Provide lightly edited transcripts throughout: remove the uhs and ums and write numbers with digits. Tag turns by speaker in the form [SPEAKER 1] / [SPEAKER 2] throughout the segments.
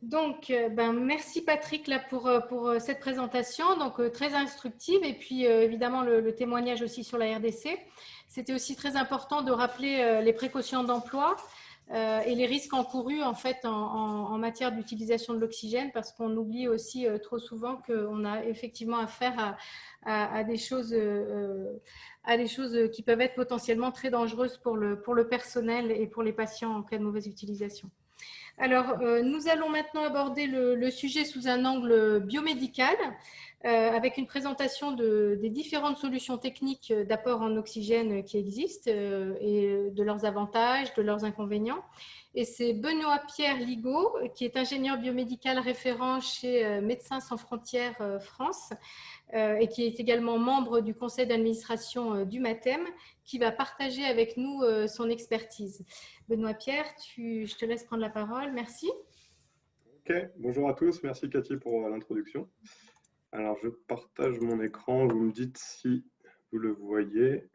[SPEAKER 1] Donc, merci Patrick là, pour cette présentation, donc très instructive, et puis évidemment le témoignage aussi sur la RDC. C'était aussi très important de rappeler les précautions d'emploi et les risques encourus en fait en matière d'utilisation de l'oxygène, parce qu'on oublie aussi trop souvent qu'on a effectivement affaire à des choses, qui peuvent être potentiellement très dangereuses pour le personnel et pour les patients en cas de mauvaise utilisation. Alors, nous allons maintenant aborder le sujet sous un angle biomédical, avec une présentation des différentes solutions techniques d'apport en oxygène qui existent et de leurs avantages, de leurs inconvénients. Et c'est Benoît-Pierre Ligaud, qui est ingénieur biomédical référent chez Médecins sans frontières France, et qui est également membre du conseil d'administration du MATEM, qui va partager avec nous son expertise. Benoît-Pierre, je te laisse prendre la parole. Merci.
[SPEAKER 2] Ok, bonjour à tous, merci Cathy pour l'introduction. Alors je partage mon écran, vous me dites si vous le voyez.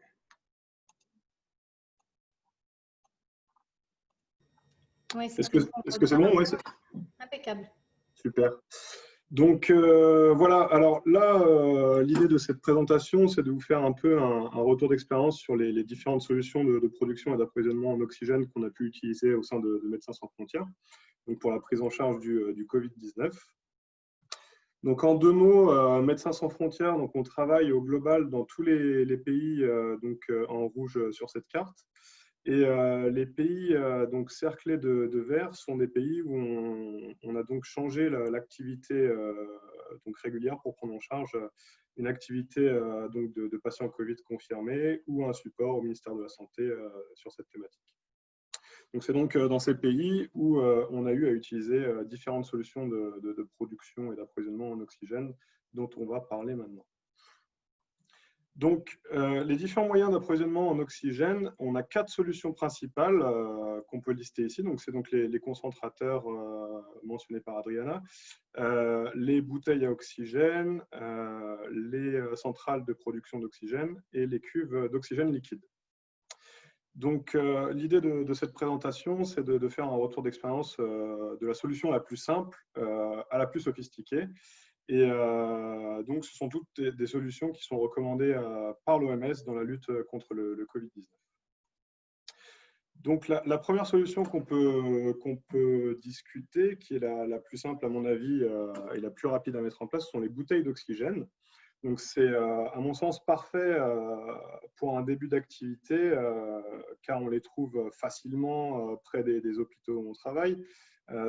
[SPEAKER 1] Oui,
[SPEAKER 2] Est-ce que c'est bon? Ouais,
[SPEAKER 1] impeccable.
[SPEAKER 2] super. Donc voilà, alors là, l'idée de cette présentation, c'est de vous faire un peu un retour d'expérience sur les différentes solutions de production et d'approvisionnement en oxygène qu'on a pu utiliser au sein de Médecins sans frontières, donc pour la prise en charge du Covid-19. Donc en deux mots, Médecins sans frontières, donc on travaille au global dans tous les pays en rouge sur cette carte. Et les pays donc cerclés de vert sont des pays où on a donc changé l'activité donc régulière pour prendre en charge une activité donc de patients Covid confirmés ou un support au ministère de la Santé sur cette thématique. Donc c'est donc dans ces pays où on a eu à utiliser différentes solutions de production et d'approvisionnement en oxygène dont on va parler maintenant. Donc, les différents moyens d'approvisionnement en oxygène, on a 4 solutions principales qu'on peut lister ici. Donc, c'est donc les concentrateurs mentionnés par Adriana, les bouteilles à oxygène, les centrales de production d'oxygène et les cuves d'oxygène liquide. Donc, l'idée de cette présentation, c'est de faire un retour d'expérience de la solution la plus simple à la plus sophistiquée. Et donc, ce sont toutes des solutions qui sont recommandées par l'OMS dans la lutte contre le Covid-19. Donc, la première solution qu'on peut discuter, qui est la plus simple à mon avis et la plus rapide à mettre en place, ce sont les bouteilles d'oxygène. Donc, c'est à mon sens parfait pour un début d'activité, car on les trouve facilement près des hôpitaux où on travaille.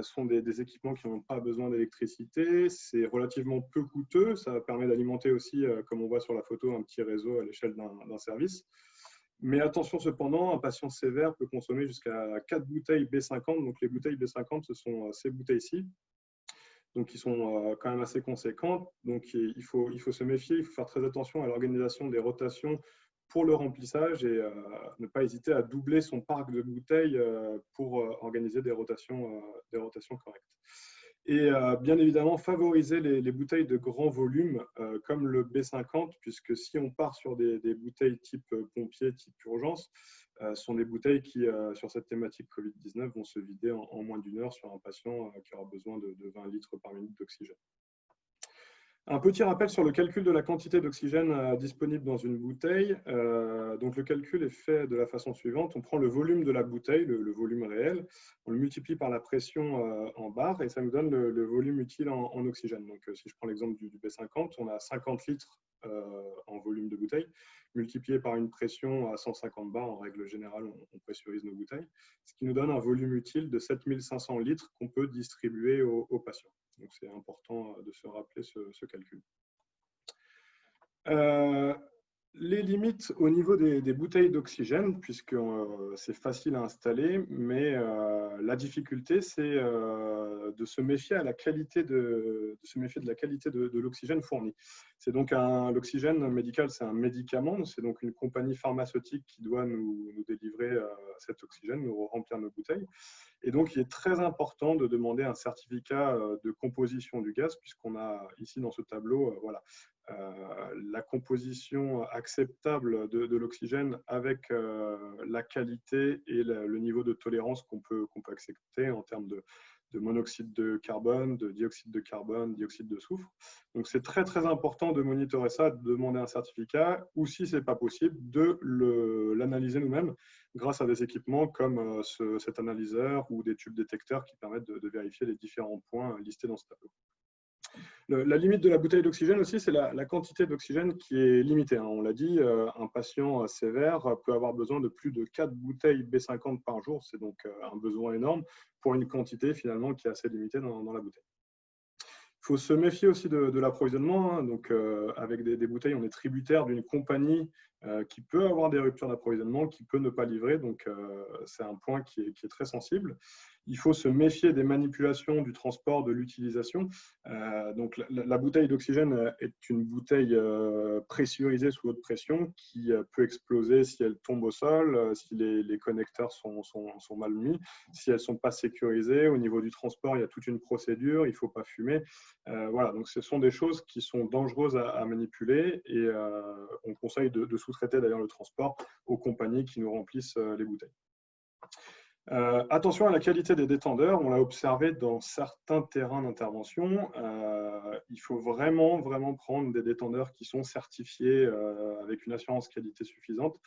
[SPEAKER 2] Sont des équipements qui n'ont pas besoin d'électricité, c'est relativement peu coûteux, ça permet d'alimenter aussi, comme on voit sur la photo, un petit réseau à l'échelle d'un service. Mais attention cependant, un patient sévère peut consommer jusqu'à 4 bouteilles B50, donc les bouteilles B50, ce sont ces bouteilles-ci, donc qui sont quand même assez conséquentes. Donc il faut se méfier, il faut faire très attention à l'organisation des rotations pour le remplissage et ne pas hésiter à doubler son parc de bouteilles pour organiser des rotations correctes. Et bien évidemment, favoriser les bouteilles de grand volume comme le B50, puisque si on part sur des bouteilles type pompier, type urgence, sont des bouteilles qui, sur cette thématique Covid-19, vont se vider en moins d'une heure sur un patient qui aura besoin de 20 litres par minute d'oxygène. Un petit rappel sur le calcul de la quantité d'oxygène disponible dans une bouteille. Donc le calcul est fait de la façon suivante. On prend le volume de la bouteille, le volume réel, on le multiplie par la pression en bar et ça nous donne le volume utile en oxygène. Donc si je prends l'exemple du B50, on a 50 litres en volume de bouteille, multiplié par une pression à 150 bars. En règle générale, on pressurise nos bouteilles, ce qui nous donne un volume utile de 7500 litres qu'on peut distribuer aux patients. Donc, c'est important de se rappeler ce calcul. Les limites au niveau des bouteilles d'oxygène, puisque c'est facile à installer, mais la difficulté, c'est de se méfier de la qualité de l'oxygène fourni. C'est donc l'oxygène médical, c'est un médicament, c'est donc une compagnie pharmaceutique qui doit nous délivrer cet oxygène, nous remplir nos bouteilles. Et donc, il est très important de demander un certificat de composition du gaz, puisqu'on a ici dans ce tableau la composition acceptable de l'oxygène avec la qualité et le niveau de tolérance qu'on peut accepter en termes de monoxyde de carbone, de dioxyde de carbone, dioxyde de soufre. Donc, c'est très, très important de monitorer ça, de demander un certificat, ou si ce n'est pas possible, de l'analyser nous-mêmes grâce à des équipements comme cet analyseur ou des tubes détecteurs qui permettent de vérifier les différents points listés dans ce tableau. La limite de la bouteille d'oxygène aussi, c'est la quantité d'oxygène qui est limitée. On l'a dit, un patient sévère peut avoir besoin de plus de 4 bouteilles B50 par jour. C'est donc un besoin énorme pour une quantité finalement qui est assez limitée dans la bouteille. Il faut se méfier aussi de l'approvisionnement. Donc, avec des bouteilles, on est tributaire d'une compagnie qui peut avoir des ruptures d'approvisionnement, qui peut ne pas livrer. Donc, c'est un point qui est très sensible. Il faut se méfier des manipulations, du transport, de l'utilisation. Donc, la bouteille d'oxygène est une bouteille pressurisée sous haute pression qui peut exploser si elle tombe au sol, si les connecteurs sont mal mis, si elles ne sont pas sécurisées. Au niveau du transport, il y a toute une procédure, il ne faut pas fumer. Voilà, donc ce sont des choses qui sont dangereuses à manipuler et on conseille de sous-traiter d'ailleurs le transport aux compagnies qui nous remplissent les bouteilles. Attention à la qualité des détendeurs, on l'a observé dans certains terrains d'intervention. Il faut vraiment prendre des détendeurs qui sont certifiés avec une assurance qualité suffisante,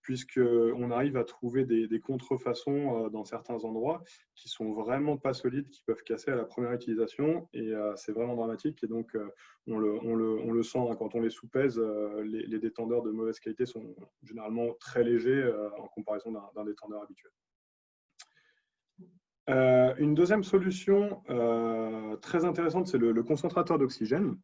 [SPEAKER 2] puisqu'on arrive à trouver des contrefaçons dans certains endroits qui sont vraiment pas solides, qui peuvent casser à la première utilisation, et c'est vraiment dramatique. Et donc, on le sent quand on les soupèse, les détendeurs de mauvaise qualité sont généralement très légers en comparaison d'un détendeur habituel. Une deuxième solution très intéressante, c'est le concentrateur d'oxygène.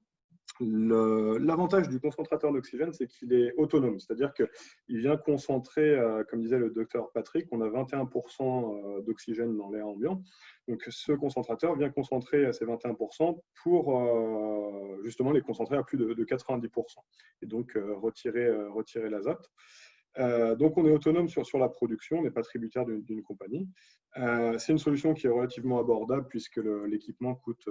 [SPEAKER 2] L'avantage du concentrateur d'oxygène, c'est qu'il est autonome, c'est-à-dire qu'il vient concentrer, comme disait le docteur Patrick, on a 21% d'oxygène dans l'air ambiant. Donc ce concentrateur vient concentrer ces 21% pour justement les concentrer à plus de 90% et donc retirer l'azote. Donc, on est autonome sur la production, on n'est pas tributaire d'une compagnie. C'est une solution qui est relativement abordable puisque l'équipement coûte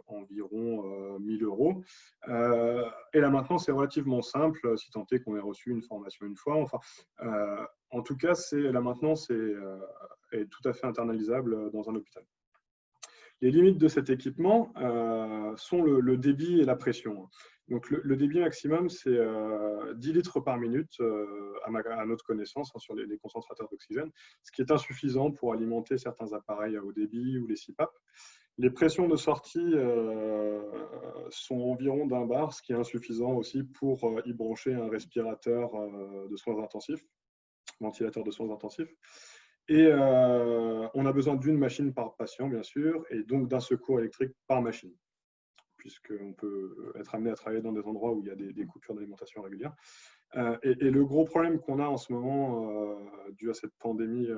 [SPEAKER 2] environ 1 000 €. Et la maintenance est relativement simple, si tant est qu'on ait reçu une formation une fois. Enfin, en tout cas, la maintenance est tout à fait internalisable dans un hôpital. Les limites de cet équipement sont le débit et la pression. Donc, le débit maximum, c'est 10 litres par minute à notre connaissance sur les concentrateurs d'oxygène, ce qui est insuffisant pour alimenter certains appareils à haut débit ou les CPAP. Les pressions de sortie sont environ d'1 bar, ce qui est insuffisant aussi pour y brancher un respirateur de soins intensifs, ventilateur de soins intensifs. Et on a besoin d'une machine par patient, bien sûr, et donc d'un secours électrique par machine, puisqu'on peut être amené à travailler dans des endroits où il y a des coupures d'alimentation régulières. Et le gros problème qu'on a en ce moment, dû à cette pandémie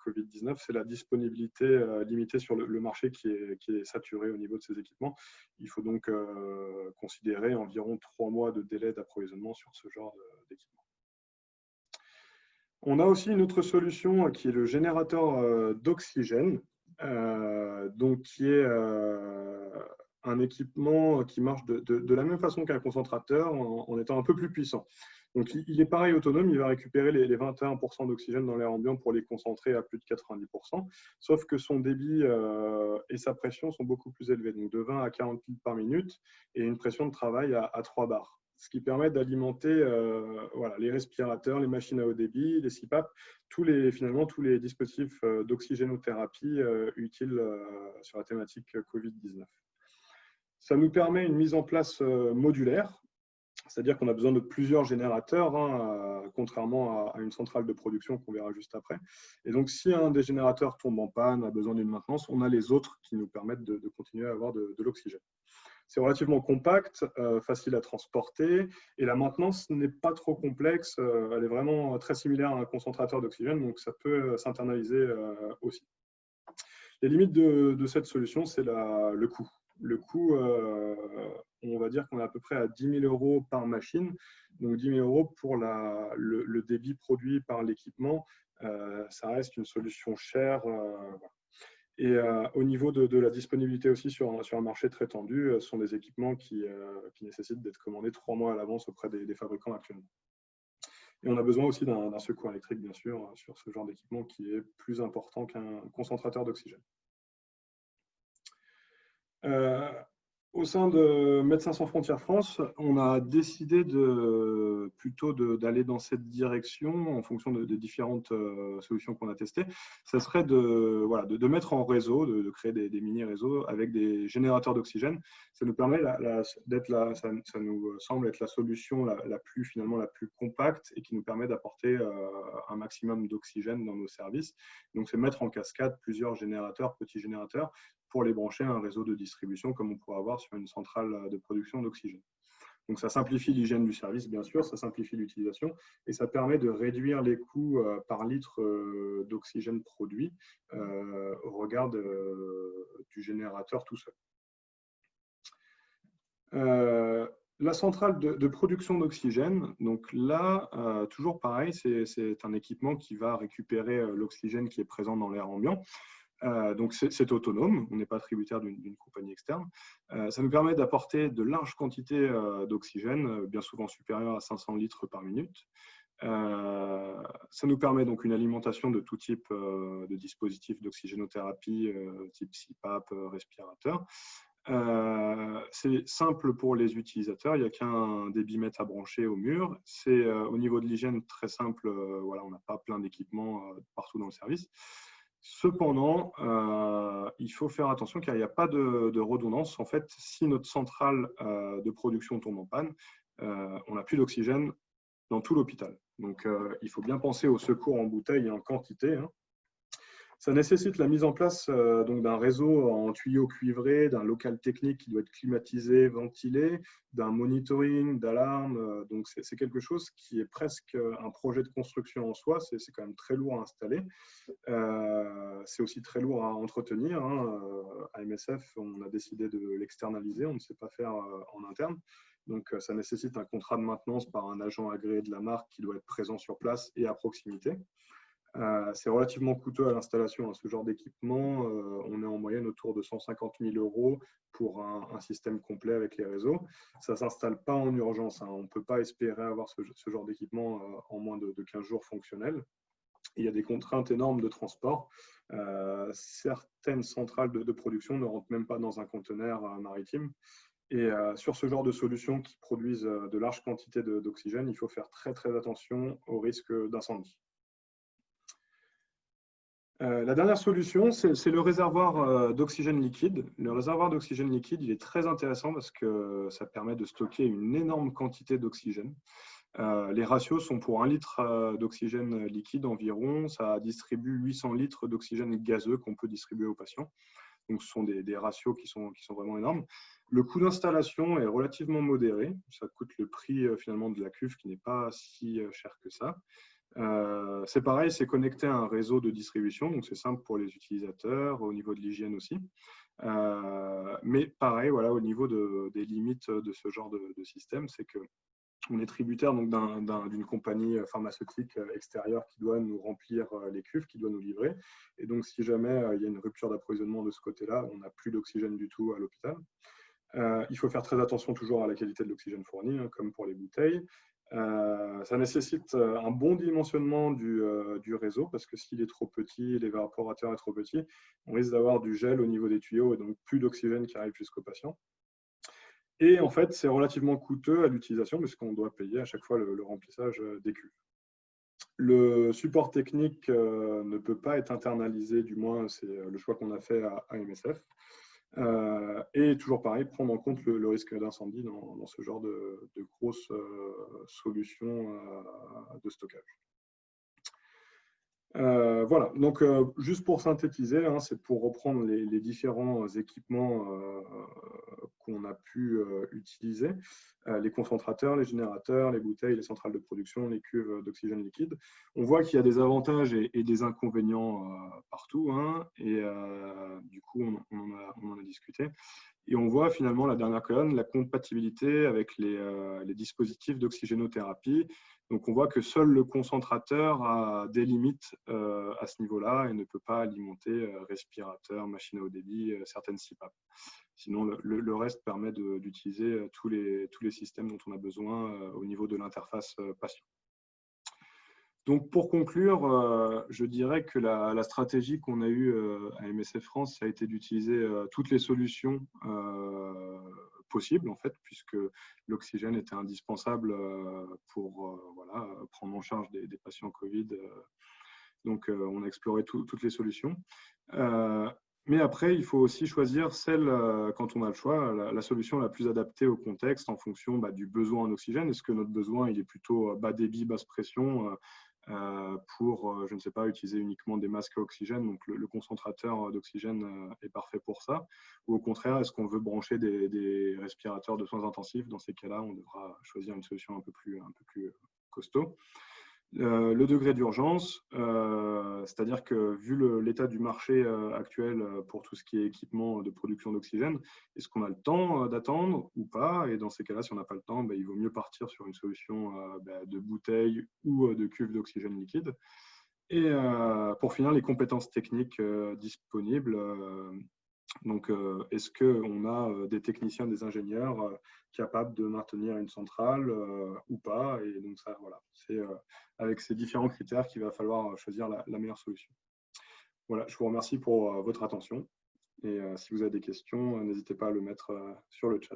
[SPEAKER 2] Covid-19, c'est la disponibilité limitée sur le marché qui est saturé au niveau de ces équipements. Il faut donc considérer environ 3 mois de délai d'approvisionnement sur ce genre d'équipement. On a aussi une autre solution qui est le générateur d'oxygène, donc qui est un équipement qui marche de la même façon qu'un concentrateur en étant un peu plus puissant. Donc, il est pareil autonome, il va récupérer les 21% d'oxygène dans l'air ambiant pour les concentrer à plus de 90%, sauf que son débit et sa pression sont beaucoup plus élevés, donc de 20 à 40 litres par minute et une pression de travail à 3 bars. Ce qui permet d'alimenter les respirateurs, les machines à haut débit, les CPAP, finalement tous les dispositifs d'oxygénothérapie utiles sur la thématique Covid-19. Ça nous permet une mise en place modulaire, c'est-à-dire qu'on a besoin de plusieurs générateurs, contrairement à une centrale de production qu'on verra juste après. Et donc, si un des générateurs tombe en panne, a besoin d'une maintenance, on a les autres qui nous permettent de continuer à avoir de l'oxygène. C'est relativement compact, facile à transporter, et la maintenance n'est pas trop complexe. Elle est vraiment très similaire à un concentrateur d'oxygène, donc ça peut s'internaliser aussi. Les limites de cette solution, c'est le coût. Le coût, on va dire qu'on est à peu près à 10 000 € par machine. Donc 10 000 € pour le débit produit par l'équipement, ça reste une solution chère. Et au niveau de la disponibilité aussi sur un marché très tendu, ce sont des équipements qui nécessitent d'être commandés 3 mois à l'avance auprès des fabricants actuellement. Et on a besoin aussi d'un secours électrique, bien sûr, sur ce genre d'équipement qui est plus important qu'un concentrateur d'oxygène. Euh, Au sein de Médecins sans frontières France, on a décidé plutôt d'aller dans cette direction en fonction des différentes solutions qu'on a testées. Ça serait voilà, de mettre en réseau, de créer des mini-réseaux avec des générateurs d'oxygène. Ça nous permet ça nous semble être la solution finalement la plus compacte et qui nous permet d'apporter un maximum d'oxygène dans nos services. Donc, c'est mettre en cascade plusieurs générateurs, petits générateurs, pour les brancher à un réseau de distribution comme on pourrait avoir sur une centrale de production d'oxygène. Donc ça simplifie l'hygiène du service, bien sûr, ça simplifie l'utilisation et ça permet de réduire les coûts par litre d'oxygène produit au regard du générateur tout seul. La centrale de production d'oxygène, donc là, toujours pareil, c'est un équipement qui va récupérer l'oxygène qui est présent dans l'air ambiant. Donc c'est autonome, on n'est pas tributaire d'une compagnie externe. Ça nous permet d'apporter de larges quantités d'oxygène, bien souvent supérieures à 500 litres par minute. Ça nous permet donc une alimentation de tout type de dispositifs d'oxygénothérapie, type CPAP, respirateur. C'est simple pour les utilisateurs, il n'y a qu'un débitmètre à brancher au mur. C'est au niveau de l'hygiène très simple, voilà, on n'a pas plein d'équipements partout dans le service. Cependant, il faut faire attention car il n'y a pas de redondance. En fait, si notre centrale de production tombe en panne, on n'a plus d'oxygène dans tout l'hôpital. Donc, il faut bien penser au secours en bouteille et en quantité, hein. Ça nécessite la mise en place d'un réseau en tuyaux cuivrés, d'un local technique qui doit être climatisé, ventilé, d'un monitoring, d'alarme. Donc, c'est quelque chose qui est presque un projet de construction en soi. C'est quand même très lourd à installer. C'est aussi très lourd à entretenir, hein. À MSF, on a décidé de l'externaliser. On ne sait pas faire en interne. Donc, ça nécessite un contrat de maintenance par un agent agréé de la marque qui doit être présent sur place et à proximité. C'est relativement coûteux à l'installation, hein, ce genre d'équipement. On est en moyenne autour de 150 000 € pour un système complet avec les réseaux. Ça ne s'installe pas en urgence, hein. On ne peut pas espérer avoir ce genre d'équipement en moins de 15 jours fonctionnel. Il y a des contraintes énormes de transport. Certaines centrales de production ne rentrent même pas dans un conteneur maritime. Et sur ce genre de solutions qui produisent de larges quantités d'oxygène, il faut faire très très attention au risque d'incendie. La dernière solution, c'est le réservoir d'oxygène liquide. Le réservoir d'oxygène liquide, il est très intéressant parce que ça permet de stocker une énorme quantité d'oxygène. Les ratios sont pour 1 litre d'oxygène liquide environ, ça distribue 800 litres d'oxygène gazeux qu'on peut distribuer aux patients. Donc, ce sont des ratios qui sont vraiment énormes. Le coût d'installation est relativement modéré. Ça coûte le prix finalement de la cuve qui n'est pas si cher que ça. C'est pareil, c'est connecté à un réseau de distribution, donc c'est simple pour les utilisateurs, au niveau de l'hygiène aussi. Mais pareil, voilà, au niveau des limites de ce genre de système, c'est qu'on est tributaire d'une compagnie pharmaceutique extérieure qui doit nous remplir les cuves, qui doit nous livrer. Et donc, si jamais il y a une rupture d'approvisionnement de ce côté-là, on n'a plus d'oxygène du tout à l'hôpital. Il faut faire très attention toujours à la qualité de l'oxygène fourni, hein, comme pour les bouteilles. Ça nécessite un bon dimensionnement du réseau parce que s'il est trop petit, l'évaporateur est trop petit, on risque d'avoir du gel au niveau des tuyaux et donc plus d'oxygène qui arrive jusqu'au patient. Et en fait, c'est relativement coûteux à l'utilisation puisqu'on doit payer à chaque fois le remplissage des cuves. Le support technique ne peut pas être internalisé, du moins c'est le choix qu'on a fait à MSF. Et toujours pareil, prendre en compte le risque d'incendie dans ce genre de grosses solutions de stockage. Voilà, donc juste pour synthétiser, hein, c'est pour reprendre les différents équipements qu'on a pu utiliser, les concentrateurs, les générateurs, les bouteilles, les centrales de production, les cuves d'oxygène liquide. On voit qu'il y a des avantages et des inconvénients partout, hein, et du coup, on en a discuté. Et on voit finalement la dernière colonne, la compatibilité avec les dispositifs d'oxygénothérapie. Donc on voit que seul le concentrateur a des limites à ce niveau-là et ne peut pas alimenter respirateur, machine à haut débit, certaines CPAP. Sinon, le reste permet d'utiliser tous les systèmes dont on a besoin au niveau de l'interface patient. Donc, pour conclure, je dirais que la stratégie qu'on a eue à MSF France, ça a été d'utiliser toutes les solutions possibles, en fait, puisque l'oxygène était indispensable pour voilà, prendre en charge des patients Covid. Donc, on a exploré toutes les solutions. Mais après, il faut aussi choisir celle, quand on a le choix, la solution la plus adaptée au contexte en fonction du besoin en oxygène. Est-ce que notre besoin il est plutôt bas débit, basse pression pour, je ne sais pas, utiliser uniquement des masques à oxygène, donc le concentrateur d'oxygène est parfait pour ça. Ou au contraire, est-ce qu'on veut brancher des respirateurs de soins intensifs? Dans ces cas-là, on devra choisir une solution un peu plus costaud. Le degré d'urgence, c'est-à-dire que vu l'état du marché actuel pour tout ce qui est équipement de production d'oxygène, est-ce qu'on a le temps d'attendre ou pas? Et dans ces cas-là, si on n'a pas le temps, il vaut mieux partir sur une solution de bouteille ou de cuve d'oxygène liquide. Et pour finir, les compétences techniques disponibles. Donc, est-ce qu'on a des techniciens, des ingénieurs capables de maintenir une centrale ou pas? Et donc, ça, voilà, c'est avec ces différents critères qu'il va falloir choisir la meilleure solution. Voilà, je vous remercie pour votre attention. Et si vous avez des questions, n'hésitez pas à le mettre sur le chat.